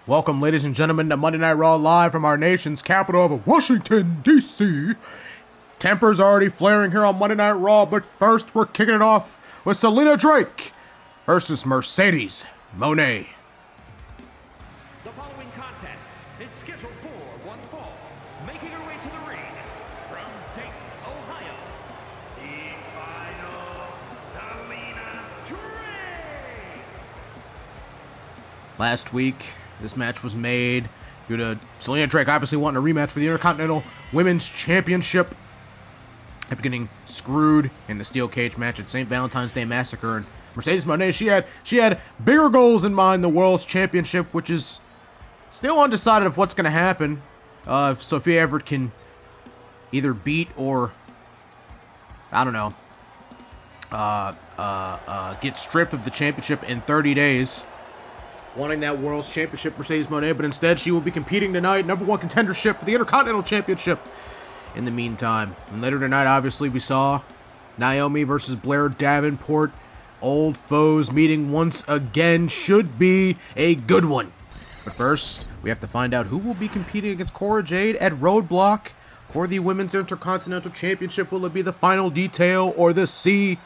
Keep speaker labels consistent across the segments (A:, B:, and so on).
A: Welcome, ladies and gentlemen, to Monday Night Raw live from our nation's capital of Washington, D.C. Tempers already flaring here on Monday Night Raw, but first we're kicking it off with Selina Drake versus Mercedes Moné.
B: The following contest is scheduled for one fall. Making her way to the ring from Dayton, Ohio, the final Selina Drake.
A: Last week, this match was made due to Selina Drake obviously wanting a rematch for the Intercontinental Women's Championship after getting screwed in the steel cage match at St. Valentine's Day Massacre. And Mercedes Moné, she had bigger goals in mind, the World's Championship, which is still undecided of what's going to happen. If Sophia Everett can either beat or, I don't know, get stripped of the championship in 30 days. Wanting that World's Championship, Mercedes Moné, but instead she will be competing tonight, #1 contendership for the Intercontinental Championship. In the meantime, and later tonight, obviously, we saw Naomi versus Blair Davenport. Old foes meeting once again. Should be a good one. But first, we have to find out who will be competing against Cora Jade at Roadblock for the Women's Intercontinental Championship. Will it be the Final Detail or the CEO?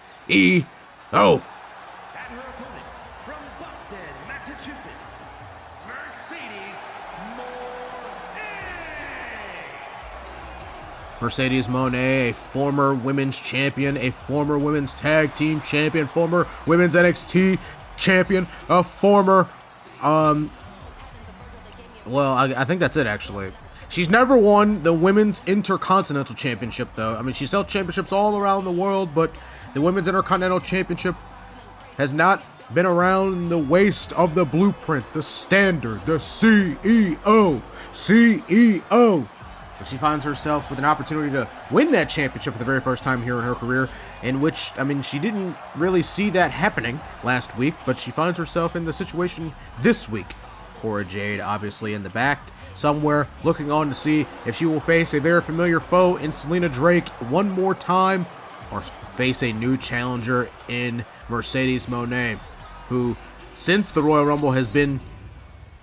A: Mercedes Moné, a former women's champion, a former women's tag team champion, former women's NXT champion, a former, well, I think that's it, actually. She's never won the Women's Intercontinental Championship, though. I mean, she's held championships all around the world, but the Women's Intercontinental Championship has not been around the waist of the blueprint, the standard, the CEO. But she finds herself with an opportunity to win that championship for the very first time here in her career, in which, I mean, she didn't really see that happening last week, but she finds herself in the situation this week. Cora Jade, obviously, in the back somewhere, looking on to see if she will face a very familiar foe in Selina Drake one more time, or face a new challenger in Mercedes Moné, who, since the Royal Rumble, has been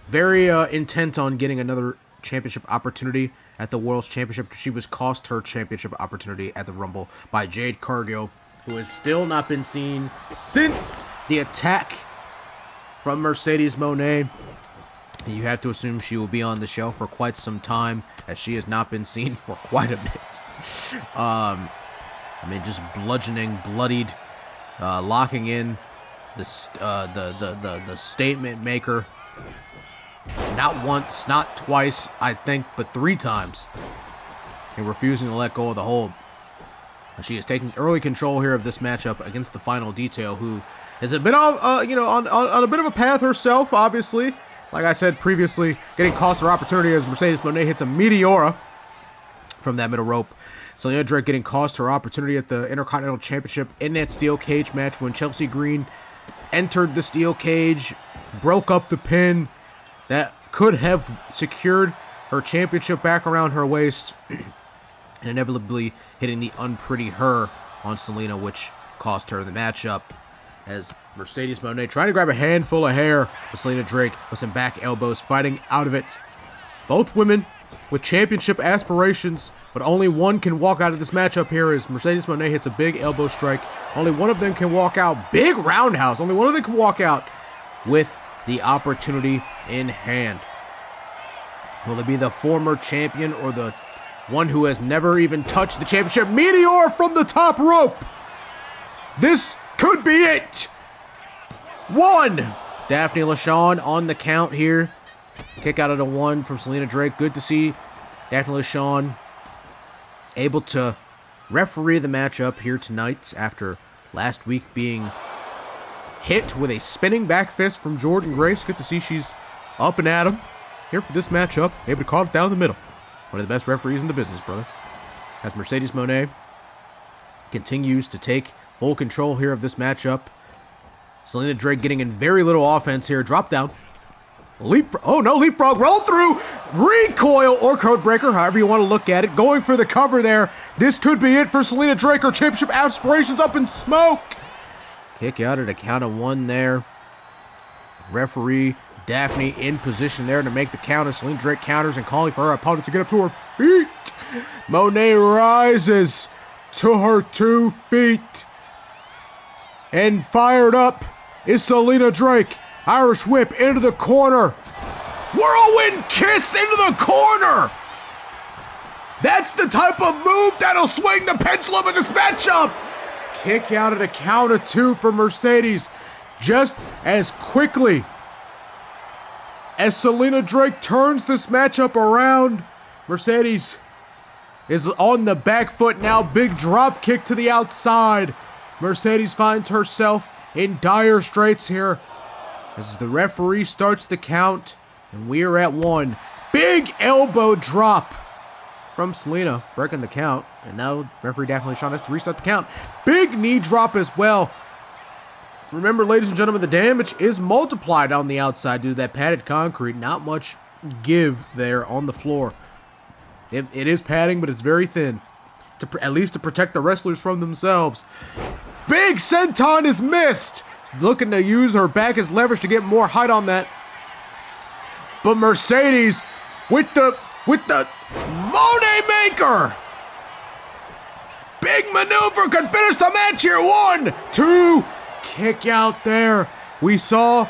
A: very intent on getting another championship opportunity at the World's Championship. She was cost her championship opportunity at the Rumble by Jade Cargill, who has still not been seen since the attack from Mercedes Moné. You have to assume she will be on the show for quite some time, as she has not been seen for quite a bit. I mean, just bludgeoning, bloodied, locking in the statement maker. Not once, not twice, I think, but 3 times. And refusing to let go of the hold. She is taking early control here of this matchup against the Final Detail, who has been on a bit of a path herself, obviously. Like I said previously, getting cost her opportunity as Mercedes Moné hits a Meteora from that middle rope. Selina Drake getting cost her opportunity at the Intercontinental Championship in that steel cage match when Chelsea Green entered the steel cage, broke up the pin that could have secured her championship back around her waist, and inevitably hitting the unpretty her on Selina, which cost her the matchup. As Mercedes Moné trying to grab a handful of hair with Selina Drake with some back elbows, fighting out of it. Both women with championship aspirations, but only one can walk out of this matchup here as Mercedes Moné hits a big elbow strike. Only one of them can walk out. Big roundhouse. Only one of them can walk out with the opportunity in hand. Will it be the former champion or the one who has never even touched the championship? Meteor from the top rope. This could be it. 1. Daphne LaShawn on the count here. Kick out of the 1 from Selina Drake. Good to see Daphne LaShawn able to referee the matchup here tonight after last week being hit with a spinning back fist from Jordynne Grace. Good to see she's up and at 'em here for this matchup. Able to call it down the middle. One of the best referees in the business, brother. As Mercedes Moné continues to take full control here of this matchup. Selina Drake getting in very little offense here. Drop down. Leapfrog. Oh, no, leapfrog. Roll through. Recoil or code breaker, however you want to look at it. Going for the cover there. This could be it for Selina Drake. Her championship aspirations up in smoke. Kick out at a count of 1 there. Referee Daphne in position there to make the counter. Selina Drake counters and calling for her opponent to get up to her feet. Moné rises to her 2 feet. And fired up is Selina Drake. Irish whip into the corner. Whirlwind kiss into the corner. That's the type of move that'll swing the pendulum in this matchup. Kick out at a count of 2 for Mercedes. Just as quickly as Selina Drake turns this matchup around, Mercedes is on the back foot now. Big drop kick to the outside. Mercedes finds herself in dire straits here as the referee starts the count, and we are at 1. Big elbow drop from Selina, breaking the count, and now referee Daphne Shawn has to restart the count. Big knee drop as well. Remember, ladies and gentlemen, the damage is multiplied on the outside due to that padded concrete. Not much give there on the floor. It is padding, but it's very thin, at least to protect the wrestlers from themselves. Big senton is missed. Looking to use her back as leverage to get more height on that. But Mercedes with the Moné maker. Big maneuver could finish the match here. 1, 2, kick out there. We saw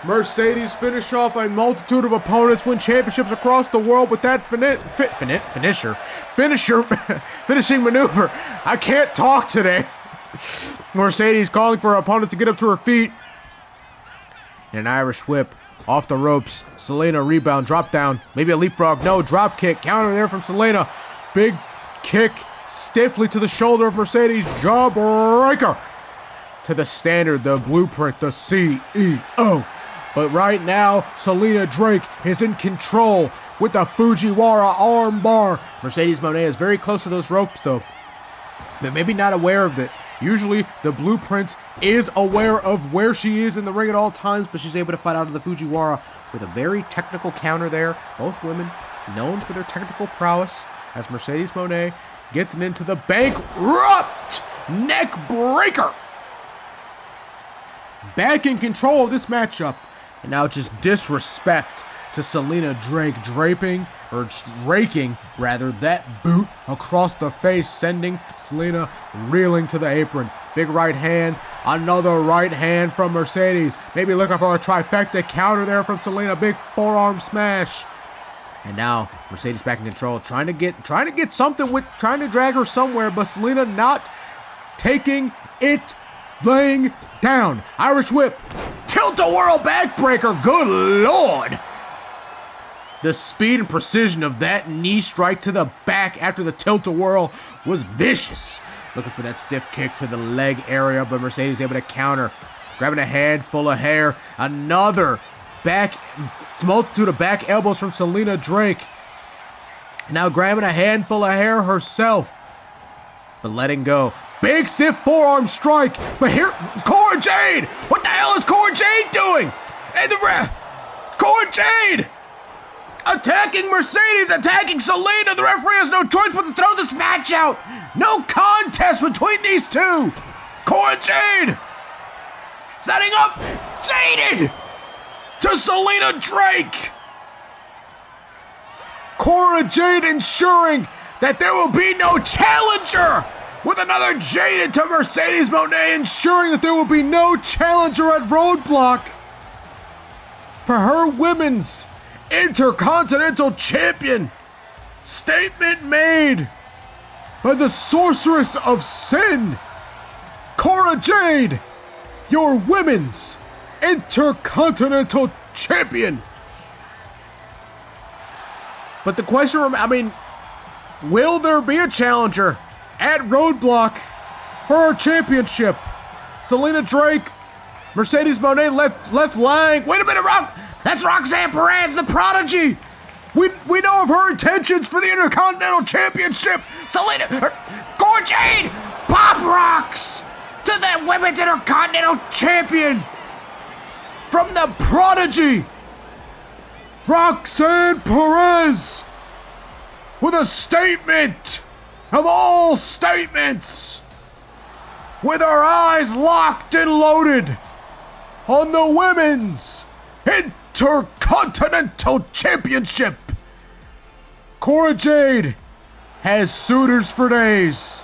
A: Mercedes finish off a multitude of opponents, win championships across the world with that finishing maneuver. I can't talk today. Mercedes calling for her opponent to get up to her feet. And an Irish whip off the ropes. Selina rebound, drop down, maybe a leapfrog. No, drop kick, counter there from Selina. Big kick stiffly to the shoulder of Mercedes. Jawbreaker to the standard, the blueprint, the CEO. But right now, Selina Drake is in control with the Fujiwara armbar. Mercedes Moné is very close to those ropes though, but maybe not aware of it. Usually, the blueprint is aware of where she is in the ring at all times, but she's able to fight out of the Fujiwara with a very technical counter there. Both women known for their technical prowess as Mercedes Moné gets it into the bankrupt neck breaker. Back in control of this matchup. And now just disrespect to Selina Drake, raking that boot across the face, sending Selina reeling to the apron. Big right hand, another right hand from Mercedes. Maybe looking for a trifecta counter there from Selina. Big forearm smash. And now Mercedes back in control, trying to get something with, trying to drag her somewhere, but Selina not taking it, laying down. Irish whip, tilt-a-whirl backbreaker. Good Lord. The speed and precision of that knee strike to the back after the tilt-a-whirl was vicious. Looking for that stiff kick to the leg area, but Mercedes able to counter. Grabbing a handful of hair. Another multitude of back elbows from Selina Drake. Now grabbing a handful of hair herself, but letting go. Big stiff forearm strike. But here, Cora Jade. What the hell is Cora Jade doing? And the ref, Cora Jade attacking Mercedes, attacking Selina. The referee has no choice but to throw this match out. No contest between these two. Cora Jade setting up Jaded to Selina Drake. Cora Jade ensuring that there will be no challenger with another Jaded to Mercedes Moné, ensuring that there will be no challenger at Roadblock for her women's Intercontinental Champion. Statement made by the Sorceress of Sin, Cora Jade, your women's Intercontinental Champion. But the question, will there be a challenger at Roadblock for her championship? Selina Drake, Mercedes Moné left lying. Wait a minute, that's Roxanne Perez, the Prodigy. We know of her intentions for the Intercontinental Championship. Cora Jade, pop rocks to the Women's Intercontinental Champion from the Prodigy, Roxanne Perez, with a statement of all statements, with her eyes locked and loaded on the Women's Intercontinental Championship. Cora Jade has suitors for days.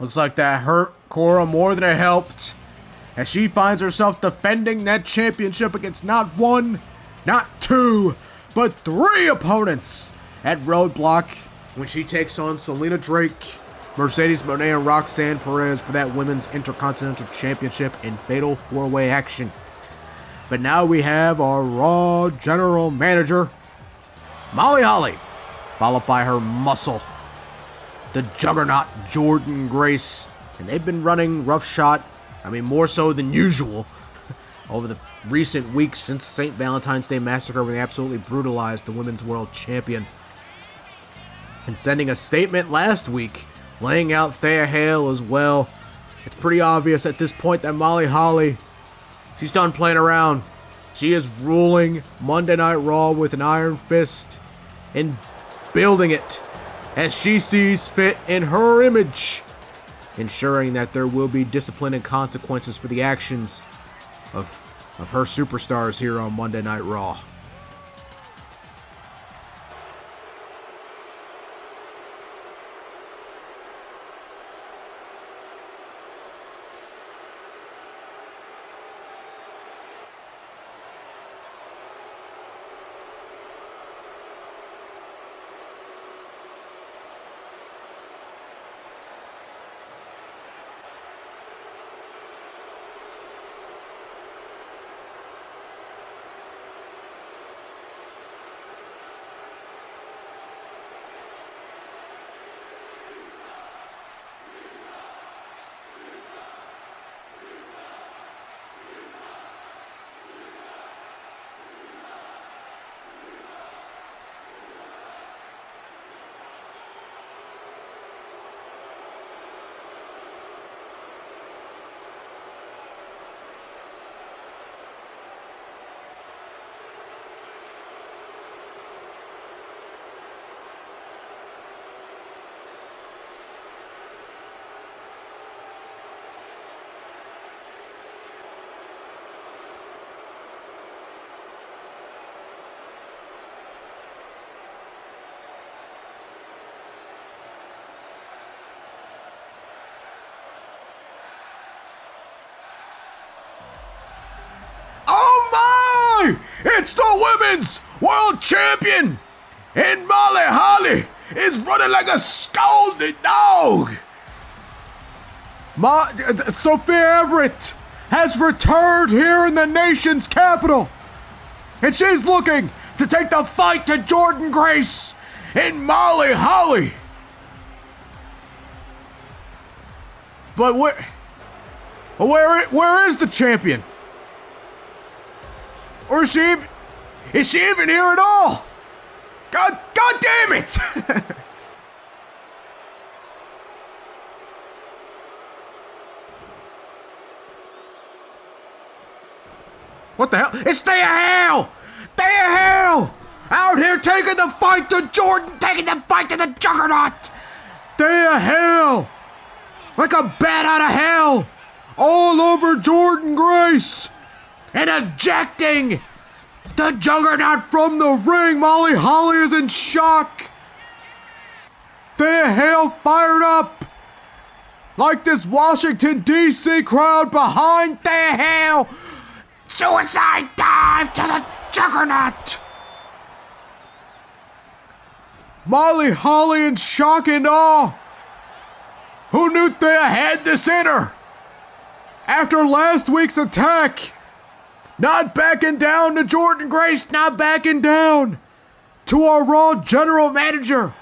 A: Looks like that hurt Cora more than it helped, as she finds herself defending that championship against not one, not two, but three opponents at Roadblock when she takes on Selina Drake, Mercedes Moné, and Roxanne Perez for that Women's Intercontinental Championship in fatal four-way action. But now we have our Raw General Manager, Molly Holly, followed by her muscle, the juggernaut Jordynne Grace. And they've been running roughshod, more so than usual, over the recent weeks since St. Valentine's Day Massacre, when they absolutely brutalized the Women's World Champion. And sending a statement last week, laying out Thea Hail as well. It's pretty obvious at this point that Molly Holly, she's done playing around. She is ruling Monday Night Raw with an iron fist and building it as she sees fit in her image, ensuring that there will be discipline and consequences for the actions of her superstars here on Monday Night Raw. It's the Women's World Champion, and Molly Holly is running like a scalded dog. Sophia Everett has returned here in the nation's capital, and she's looking to take the fight to Jordynne Grace and Molly Holly. But where is the champion? Or is she even here at all? God damn it! What the hell? It's Thea Hail! Thea Hail! Out here taking the fight to Jordynne, taking the fight to the juggernaut! Thea Hail! Like a bat out of hell! All over Jordynne Grace! And ejecting the juggernaut from the ring. Molly Holly is in shock. Thea Hail fired up like this Washington, D.C. crowd behind Thea Hail. Suicide dive to the Juggernaut. Molly, Holly, in shock and awe. Who knew Thea had this in her? After last week's attack. Not backing down to Jordynne Grace. Not backing down to our Raw General Manager.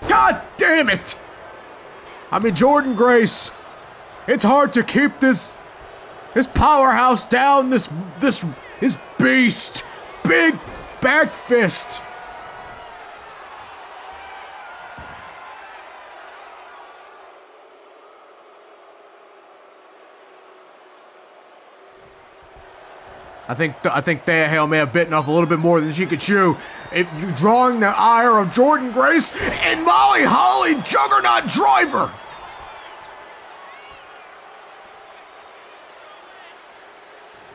A: God damn it! I mean, Jordynne Grace, it's hard to keep this powerhouse down, this beast, big back fist. I think Thea Hail may have bitten off a little bit more than she could chew. Drawing the ire of Jordynne Grace and Molly Holly, Juggernaut Driver.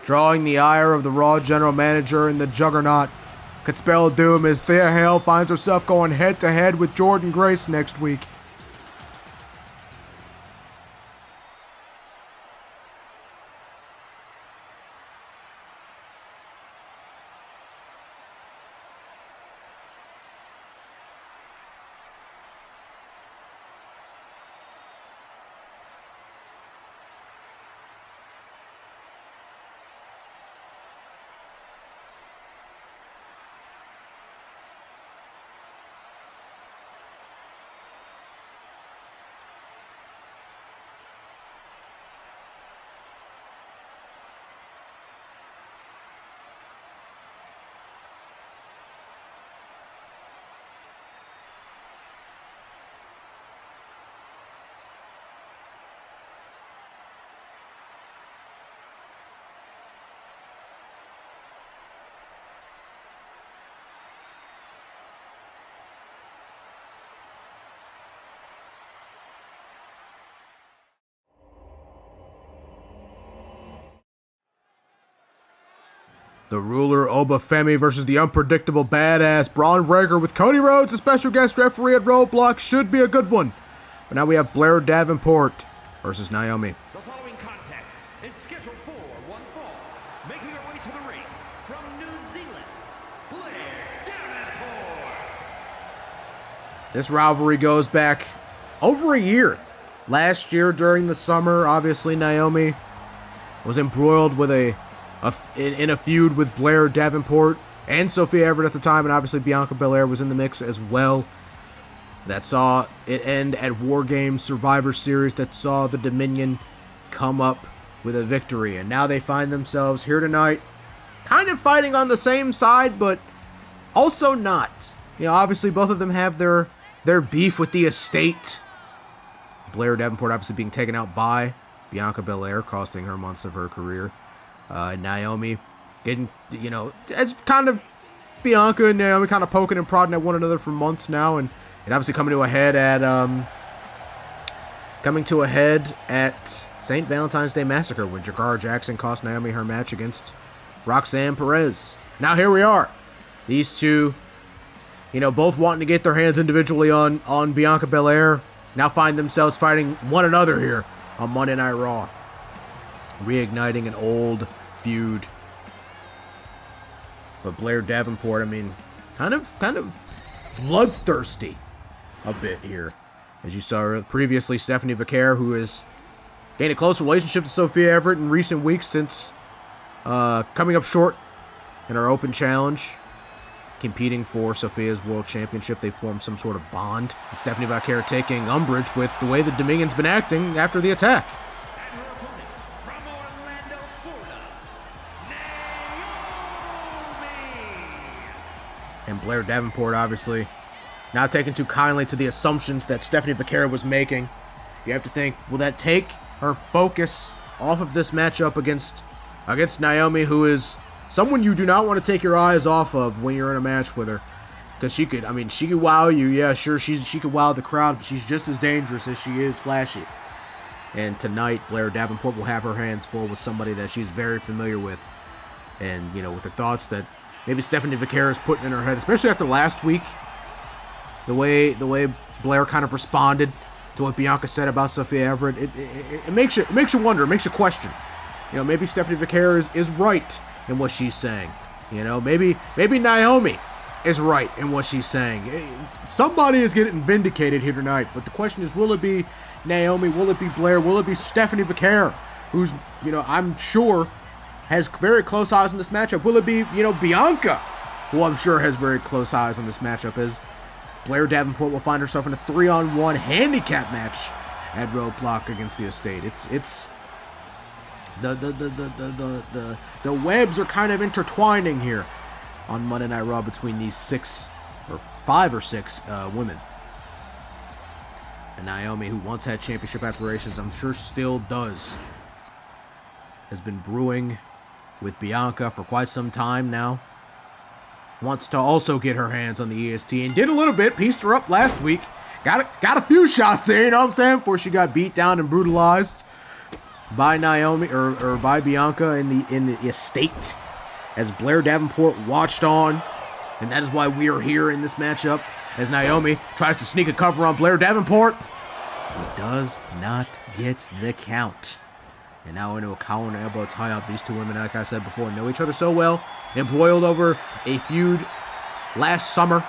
A: Drawing the ire of the Raw General Manager and the Juggernaut could spell doom as Thea Hail finds herself going head-to-head with Jordynne Grace next week. The Ruler Obafemi versus the unpredictable badass Braun Breaker with Cody Rhodes, a special guest referee at Roadblock, should be a good one. But now we have Blair Davenport versus Naomi.
B: The following contest is scheduled for one fall. Making her way to the ring from New Zealand, Blair Davenport.
A: This rivalry goes back over a year. Last year during the summer, obviously Naomi was embroiled with in a feud with Blair Davenport and Sophia Everett at the time, and obviously Bianca Belair was in the mix as well. That saw it end at War Games Survivor Series, that saw the Dominion come up with a victory, and now they find themselves here tonight, kind of fighting on the same side, but also not. You know, obviously both of them have their beef with the estate. Blair Davenport obviously being taken out by Bianca Belair, costing her months of her career. Naomi getting, as kind of Bianca and Naomi kind of poking and prodding at one another for months now, and obviously coming to a head at St. Valentine's Day Massacre when Jakara Jackson cost Naomi her match against Roxanne Perez. Now here we are. These two, both wanting to get their hands individually on Bianca Belair, now find themselves fighting one another here on Monday Night Raw. Reigniting an old feud. But Blair Davenport, kind of bloodthirsty a bit here. As you saw previously, Stephanie Vaquer, who has gained a close relationship to Sophia Everett in recent weeks since coming up short in our open challenge, competing for Sophia's World Championship. They formed some sort of bond. And Stephanie Vaquer taking umbrage with the way the Dominion's been acting after the attack. And Blair Davenport, obviously, not taking too kindly to the assumptions that Stephanie Vaquer was making. You have to think, will that take her focus off of this matchup against Naomi, who is someone you do not want to take your eyes off of when you're in a match with her. Because she could wow you. Yeah, sure, she could wow the crowd, but she's just as dangerous as she is flashy. And tonight, Blair Davenport will have her hands full with somebody that she's very familiar with. And, with the thoughts that maybe Stephanie Vaquer is putting in her head, especially after last week, the way Blair kind of responded to what Bianca said about Sophia Everett, it makes you wonder, it makes you question. Maybe Stephanie Vaquer is right in what she's saying. Maybe Naomi is right in what she's saying. Somebody is getting vindicated here tonight, but the question is, will it be Naomi? Will it be Blair? Will it be Stephanie Vaquer, who's, I'm sure has very close eyes on this matchup? Will it be, Bianca, who I'm sure has very close eyes on this matchup, as Blair Davenport will find herself in a 3-on-1 handicap match at Roadblock against the Estate. It's the webs are kind of intertwining here on Monday Night Raw between these 5 or 6 women. And Naomi, who once had championship aspirations, I'm sure still does, has been brewing with Bianca for quite some time now. Wants to also get her hands on the EST, and did a little bit, pieced her up last week. Got a few shots there, before she got beat down and brutalized by Naomi, or by Bianca in the Estate, as Blair Davenport watched on. And that is why we are here in this matchup, as Naomi tries to sneak a cover on Blair Davenport. He does not get the count. And now into a collar and elbow tie-up. These two women, like I said before, know each other so well. They boiled over a feud last summer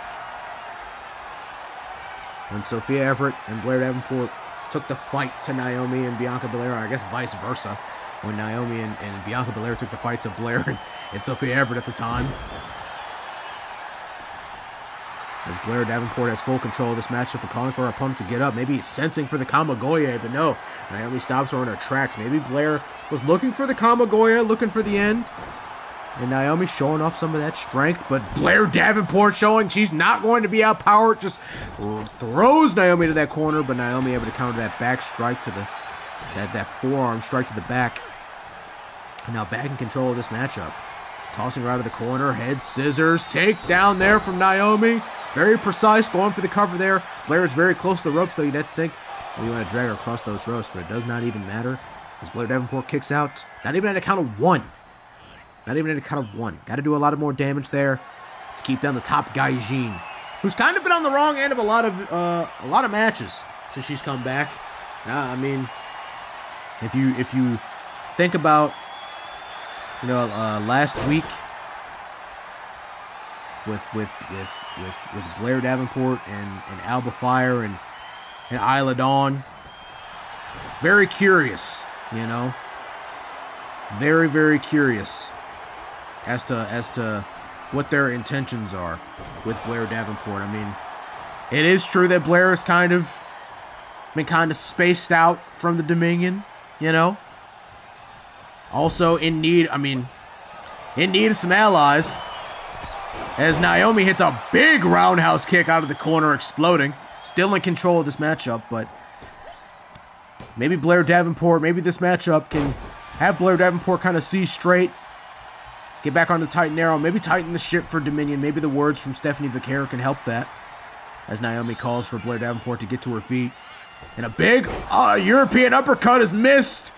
A: when Sophia Everett and Blair Davenport took the fight to Naomi and Bianca Belair, or I guess vice versa, when Naomi and Bianca Belair took the fight to Blair and Sophia Everett at the time. As Blair Davenport has full control of this matchup and calling for her opponent to get up, maybe sensing for the Kamagoye, but no, Naomi stops her in her tracks. Maybe Blair was looking for the Kamagoye, looking for the end, and Naomi showing off some of that strength, but Blair Davenport showing she's not going to be outpowered, just throws Naomi to that corner, but Naomi able to counter that back strike to that forearm strike to the back. And now back in control of this matchup. Tossing her out of the corner, head scissors, take down there from Naomi. Very precise, going for the cover there. Blair is very close to the ropes, though. You'd have to think, you want to drag her across those ropes, but it does not even matter, as Blair Davenport kicks out. Not even at a count of 1. Not even at a count of 1. Got to do a lot of more damage there to keep down the top guy, Jean, who's kind of been on the wrong end of a lot of matches since she's come back. If you think about, last week with Blair Davenport and Alba Fire and Isla Dawn, very curious, very, very curious as to what their intentions are with Blair Davenport. It is true that Blair has been spaced out from the Dominion, Also in need of some allies, as Naomi hits a big roundhouse kick out of the corner, exploding. Still in control of this matchup, but maybe Blair Davenport, maybe this matchup can have Blair Davenport kind of see straight, get back on the tight and narrow, maybe tighten the ship for Dominion. Maybe the words from Stephanie Vaquer can help that, as Naomi calls for Blair Davenport to get to her feet. And a big European uppercut is missed.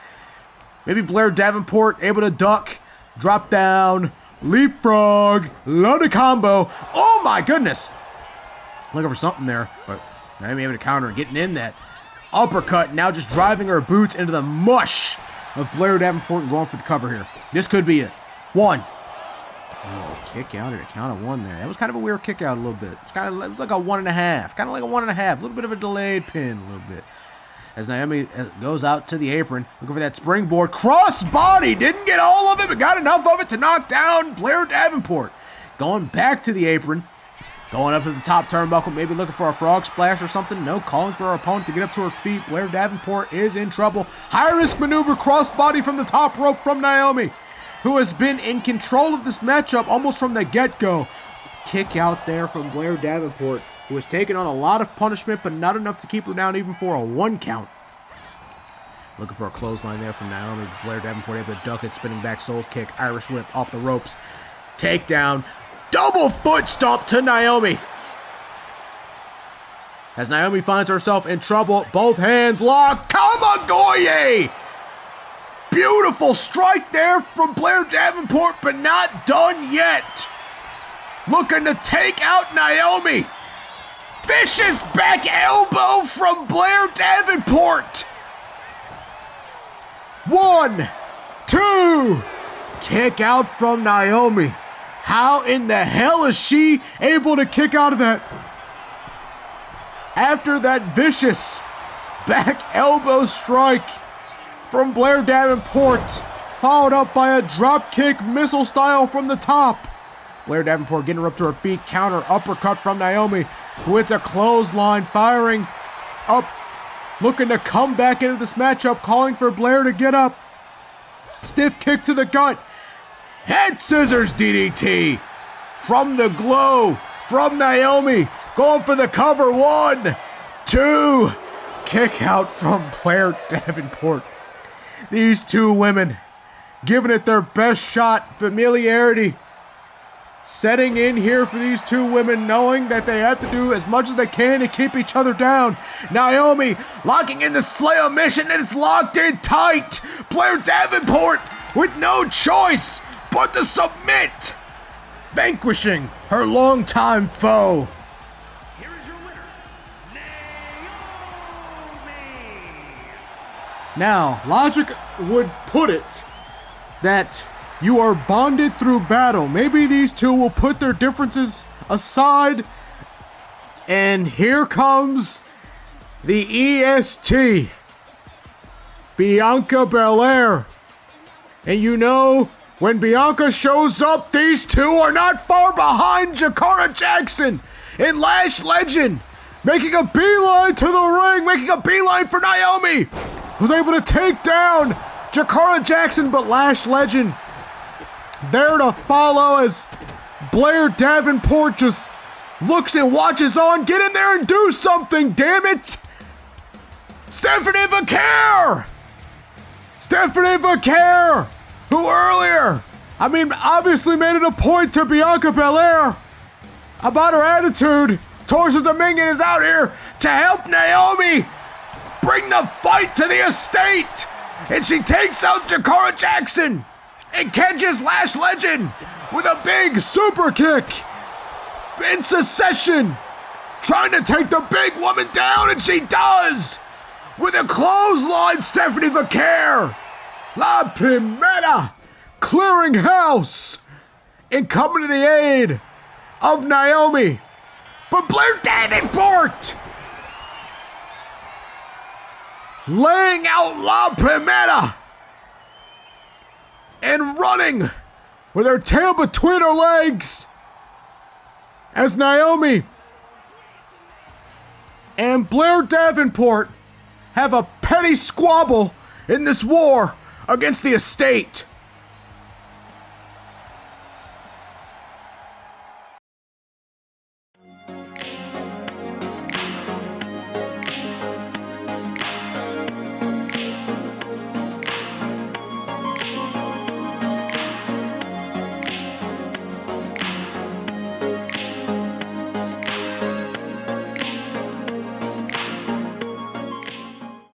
A: Maybe Blair Davenport able to duck, drop down, leapfrog, loaded combo. Oh my goodness. Looking for something there, but Naomi able to counter and getting in that uppercut. Now just driving her boots into the mush of Blair Davenport and going for the cover here. This could be it. 1. Oh, kick out at a count of 1 there. That was kind of a weird kick out a little bit. It was like a 1.5. Kind of like a 1.5. A little bit of a delayed pin a little bit. As Naomi goes out to the apron, looking for that springboard. Cross body! Didn't get all of it, but got enough of it to knock down Blair Davenport. Going back to the apron. Going up to the top turnbuckle, maybe looking for a frog splash or something. No, calling for her opponent to get up to her feet. Blair Davenport is in trouble. High-risk maneuver, crossbody from the top rope from Naomi, who has been in control of this matchup almost from the get-go. Kick out there from Blair Davenport, who has taken on a lot of punishment, but not enough to keep her down even for a 1 count. Looking for a clothesline there from Naomi. Blair Davenport able to duck it. Spinning back soul kick. Irish whip off the ropes. Takedown. Double foot stomp to Naomi. As Naomi finds herself in trouble. Both hands locked. Kamagoye! Beautiful strike there from Blair Davenport, but not done yet. Looking to take out Naomi. Vicious back elbow from Blair Davenport. 1, 2. Kick out from Naomi. How in the hell is she able to kick out of that? After that vicious back elbow strike from Blair Davenport, followed up by a drop kick missile style from the top. Blair Davenport getting her up to her feet, counter uppercut from Naomi, who hits a clothesline, firing up, looking to come back into this matchup, calling for Blair to get up. Stiff kick to the gut. Head scissors DDT from the glow from Naomi, going for the cover. 1, 2. Kick out from Blair Davenport. These two women giving it their best shot. Familiarity setting in here for these two women, knowing that they have to do as much as they can to keep each other down. Naomi locking in the Slayer mission, and it's locked in tight. Blair Davenport with no choice but to submit, vanquishing her longtime foe.
B: Here is your winner, Naomi.
A: Now, logic would put it that you are bonded through battle. Maybe these two will put their differences aside. And here comes the EST, Bianca Belair. And you know, when Bianca shows up, these two are not far behind Cora Jackson and Lash Legend, making a beeline to the ring, making a beeline for Naomi, who's able to take down Cora Jackson, but Lash Legend there to follow as Blair Davenport just looks and watches on. Get in there and do something, damn it! Stephanie Vaquer! Stephanie Vaquer, who earlier, obviously made it a point to Bianca Belair about her attitude towards the Dominion, is out here to help Naomi bring the fight to the estate. And she takes out Cora Jackson and catches Lash Legend with a big super kick in succession, trying to take the big woman down, and she does with a clothesline. Stephanie Vaquer, La Primera, clearing house and coming to the aid of Naomi. But Blair Davenport laying out La Primera and running with her tail between her legs as Naomi and Blair Davenport have a petty squabble in this war against the estate.